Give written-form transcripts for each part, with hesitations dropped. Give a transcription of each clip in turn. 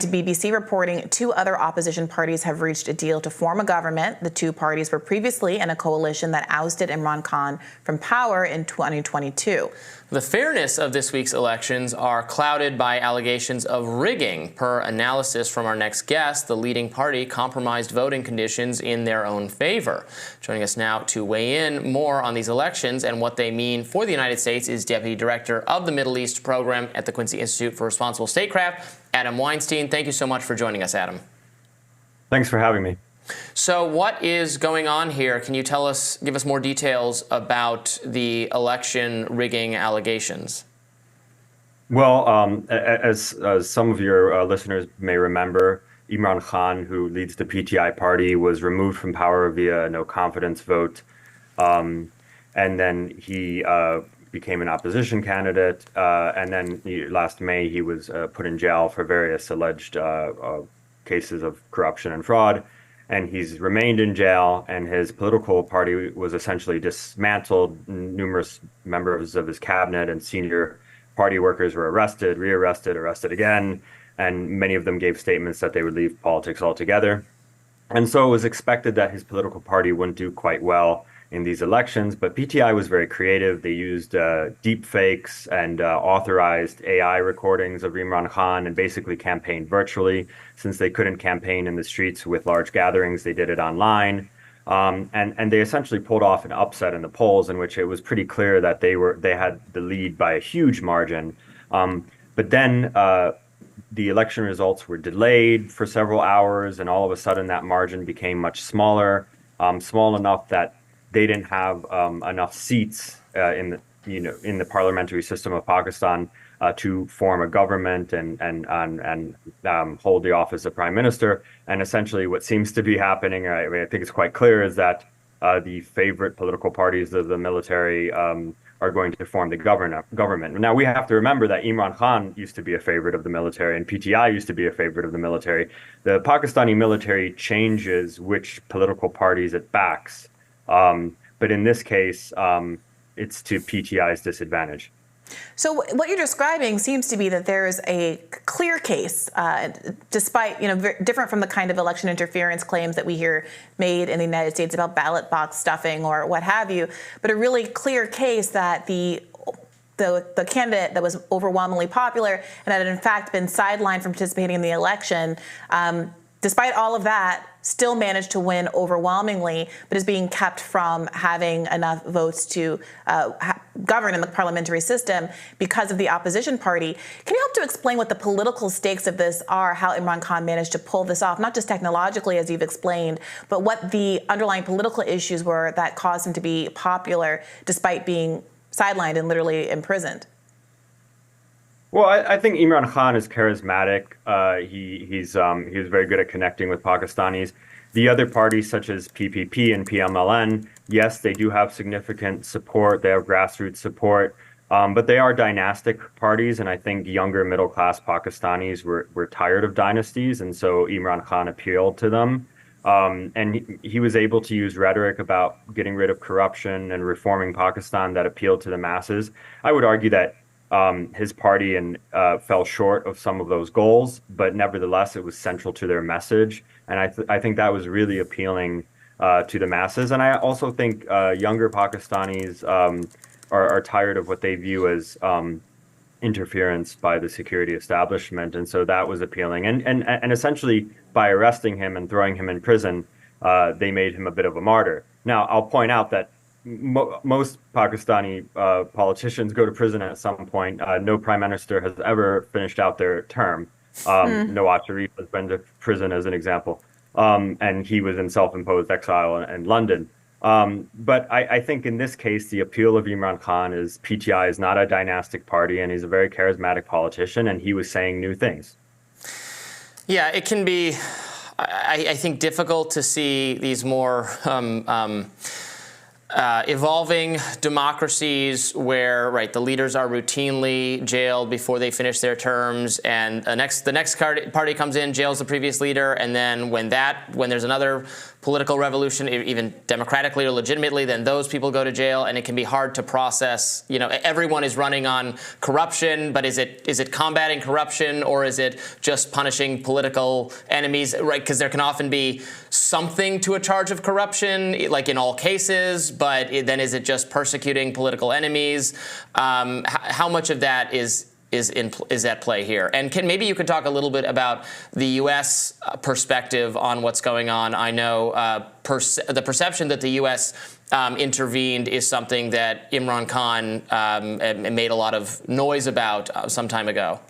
to BBC, reporting two other opposition parties have reached a deal to form a government. The two parties were previously in a coalition that ousted Imran Khan from power in 2022. The fairness of this week's elections are clouded by allegations of rigging. Per analysis from our next guest, the leading party compromised voting conditions in their own favor. Joining us now to weigh in more on these elections and what they mean for the United States is Deputy Director of the Middle East Program at the Quincy Institute for Responsible Statecraft, Adam Weinstein. Thank you so much for joining us, Adam. Thanks for having me. So what is going on here? Can you give us more details about the election rigging allegations? Well, as some of your listeners may remember, Imran Khan, who leads the PTI party, was removed from power via a no confidence vote. And then he became an opposition candidate. And then last May, he was put in jail for various alleged cases of corruption and fraud. And he's remained in jail, and his political party was essentially dismantled. Numerous members of his cabinet and senior party workers were arrested, rearrested, arrested again, and many of them gave statements that they would leave politics altogether. And so it was expected that his political party wouldn't do quite well in these elections, but PTI was very creative. They used deep fakes and authorized AI recordings of Imran Khan and basically campaigned virtually. Since they couldn't campaign in the streets with large gatherings, they did it online. And they essentially pulled off an upset in the polls in which it was pretty clear that they had the lead by a huge margin. But then the election results were delayed for several hours, and all of a sudden that margin became much smaller, small enough that they didn't have enough seats in the parliamentary system of Pakistan to form a government and hold the office of prime minister. And essentially, what seems to be happening, I think it's quite clear, is that the favorite political parties of the military are going to form the government. Now, we have to remember that Imran Khan used to be a favorite of the military, and PTI used to be a favorite of the military. The Pakistani military changes which political parties it backs. But in this case, it's to PTI's disadvantage. So what you're describing seems to be that there is a clear case, despite, different from the kind of election interference claims that we hear made in the United States about ballot box stuffing or what have you, but a really clear case that the candidate that was overwhelmingly popular and had in fact been sidelined from participating in the election, despite all of that, still managed to win overwhelmingly, but is being kept from having enough votes to govern in the parliamentary system because of the opposition party. Can you help to explain what the political stakes of this are, how Imran Khan managed to pull this off, not just technologically, as you've explained, but what the underlying political issues were that caused him to be popular despite being sidelined and literally imprisoned? Well, I think Imran Khan is charismatic. He was very good at connecting with Pakistanis. The other parties, such as PPP and PMLN, yes, they do have significant support. They have grassroots support, but they are dynastic parties, and I think younger middle-class Pakistanis were tired of dynasties, and so Imran Khan appealed to them. And he was able to use rhetoric about getting rid of corruption and reforming Pakistan that appealed to the masses. I would argue that his party fell short of some of those goals, but nevertheless, it was central to their message. And I think that was really appealing to the masses. And I also think younger Pakistanis are tired of what they view as interference by the security establishment. And so that was appealing. And essentially, by arresting him and throwing him in prison, they made him a bit of a martyr. Now, I'll point out that most Pakistani politicians go to prison at some point. No prime minister has ever finished out their term. Nawaz Sharif has been to prison, as an example, and he was in self-imposed exile in London. But I think in this case, the appeal of Imran Khan is PTI is not a dynastic party, and he's a very charismatic politician, and he was saying new things. Yeah, it can be, I think, difficult to see these more evolving democracies where, the leaders are routinely jailed before they finish their terms, and the next party comes in, jails the previous leader, and then when there's another political revolution, even democratically or legitimately, then those people go to jail, and it can be hard to process. Everyone is running on corruption, but is it combating corruption, or is it just punishing political enemies, right? Because there can often be something to a charge of corruption, like in all cases, but then is it just persecuting political enemies? How much of that is at play here? And maybe you could talk a little bit about the U.S. perspective on what's going on. I know the perception that the U.S. Intervened is something that Imran Khan made a lot of noise about some time ago.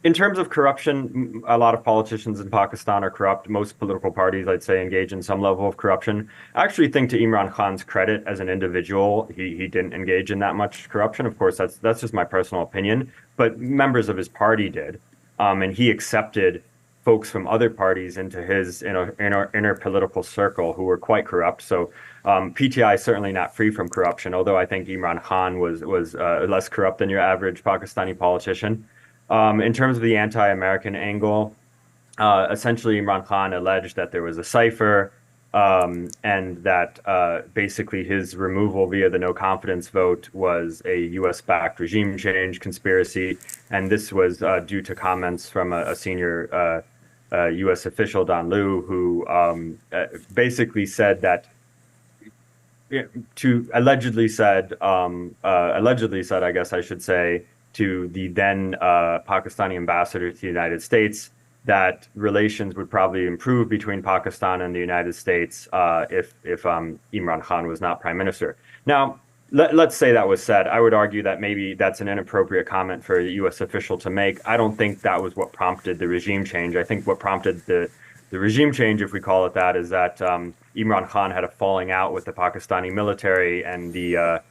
In terms of corruption, a lot of politicians in Pakistan are corrupt. Most political parties, I'd say, engage in some level of corruption. I actually think, to Imran Khan's credit as an individual, he didn't engage in that much corruption. Of course, that's just my personal opinion. But members of his party did, and he accepted folks from other parties into his inner political circle who were quite corrupt. So PTI is certainly not free from corruption, although I think Imran Khan was less corrupt than your average Pakistani politician. In terms of the anti-American angle, essentially Imran Khan alleged that there was a cipher and that basically his removal via the no confidence vote was a U.S.-backed regime change conspiracy. And this was due to comments from a senior U.S. official, Don Liu, who basically said that allegedly said, I guess I should say, to the then Pakistani ambassador to the United States, that relations would probably improve between Pakistan and the United States if Imran Khan was not prime minister. Now, let's say that was said. I would argue that maybe that's an inappropriate comment for a U.S. official to make. I don't think that was what prompted the regime change. I think what prompted the regime change, if we call it that, is that Imran Khan had a falling out with the Pakistani military and the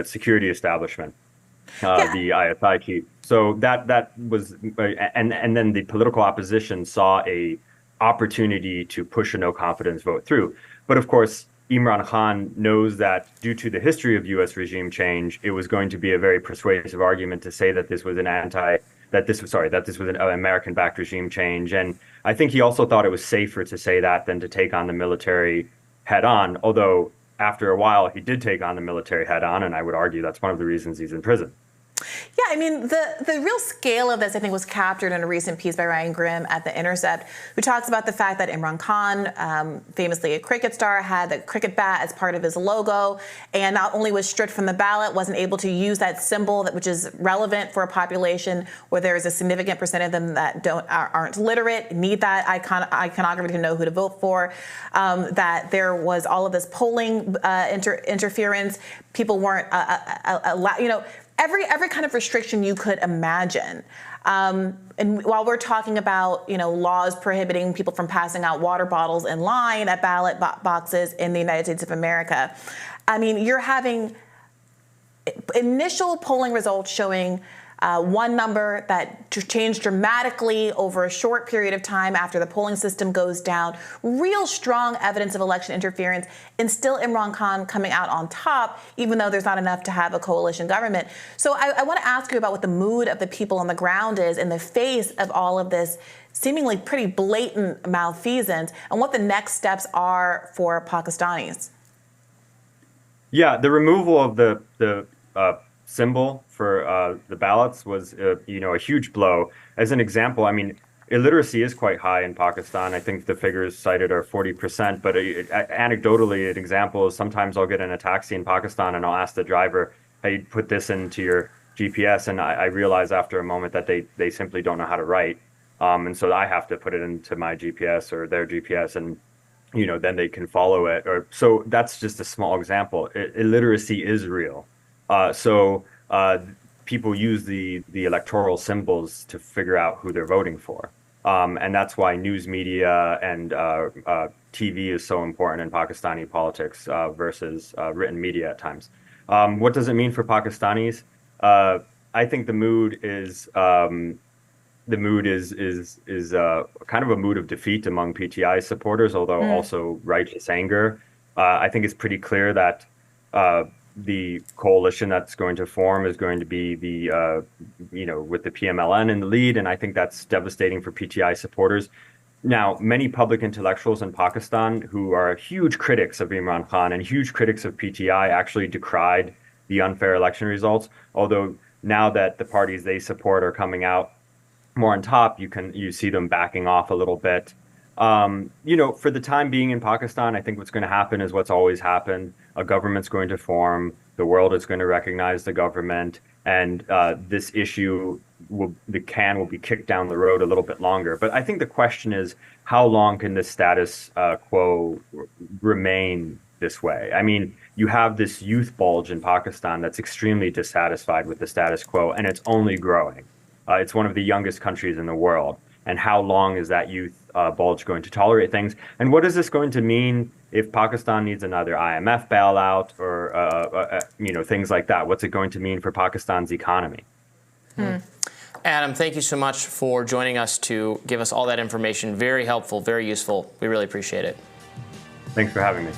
security establishment. The ISI chief. So that was, and then the political opposition saw a opportunity to push a no confidence vote through. But of course, Imran Khan knows that due to the history of U.S. regime change, it was going to be a very persuasive argument to say that this was an American-backed regime change. And I think he also thought it was safer to say that than to take on the military head on, although after a while, he did take on the military head on, and I would argue that's one of the reasons he's in prison. Yeah, I mean, the real scale of this, I think, was captured in a recent piece by Ryan Grimm at The Intercept, who talks about the fact that Imran Khan, famously a cricket star, had the cricket bat as part of his logo, and not only was stripped from the ballot, wasn't able to use that symbol, which is relevant for a population where there is a significant percent of them that aren't literate, need that iconography to know who to vote for, that there was all of this polling interference. People weren't allowed, every kind of restriction you could imagine. And while we're talking about, laws prohibiting people from passing out water bottles in line at ballot boxes in the United States of America, I mean, you're having initial polling results showing one number that changed dramatically over a short period of time after the polling system goes down, real strong evidence of election interference, and still Imran Khan coming out on top, even though there's not enough to have a coalition government. So I want to ask you about what the mood of the people on the ground is in the face of all of this seemingly pretty blatant malfeasance, and what the next steps are for Pakistanis. Yeah, the removal of the symbol for the ballots was, a huge blow. As an example, I mean, illiteracy is quite high in Pakistan. I think the figures cited are 40%, but anecdotally, an example is sometimes I'll get in a taxi in Pakistan and I'll ask the driver, hey, put this into your GPS, and I realize after a moment that they simply don't know how to write. And so I have to put it into my GPS or their GPS, and then they can follow it. So that's just a small example. Illiteracy is real. So people use the electoral symbols to figure out who they're voting for. And that's why news media and TV is so important in Pakistani politics versus written media at times. What does it mean for Pakistanis? I think the mood is kind of a mood of defeat among PTI supporters, although also righteous anger. I think it's pretty clear that the coalition that's going to form is going to be with the PMLN in the lead, and I think that's devastating for PTI supporters. Now, many public intellectuals in Pakistan who are huge critics of Imran Khan and huge critics of PTI actually decried the unfair election results. Although now that the parties they support are coming out more on top, you see them backing off a little bit. For the time being in Pakistan, I think what's going to happen is what's always happened. A government's going to form. The world is going to recognize the government, and this issue the can will be kicked down the road a little bit longer. But I think the question is, how long can this status quo remain this way? I mean, you have this youth bulge in Pakistan that's extremely dissatisfied with the status quo, and it's only growing. It's one of the youngest countries in the world. And how long is that youth bulge going to tolerate things? And what is this going to mean if Pakistan needs another IMF bailout or things like that? What's it going to mean for Pakistan's economy? Adam, thank you so much for joining us to give us all that information. Very helpful, very useful. We really appreciate it. Thanks for having me.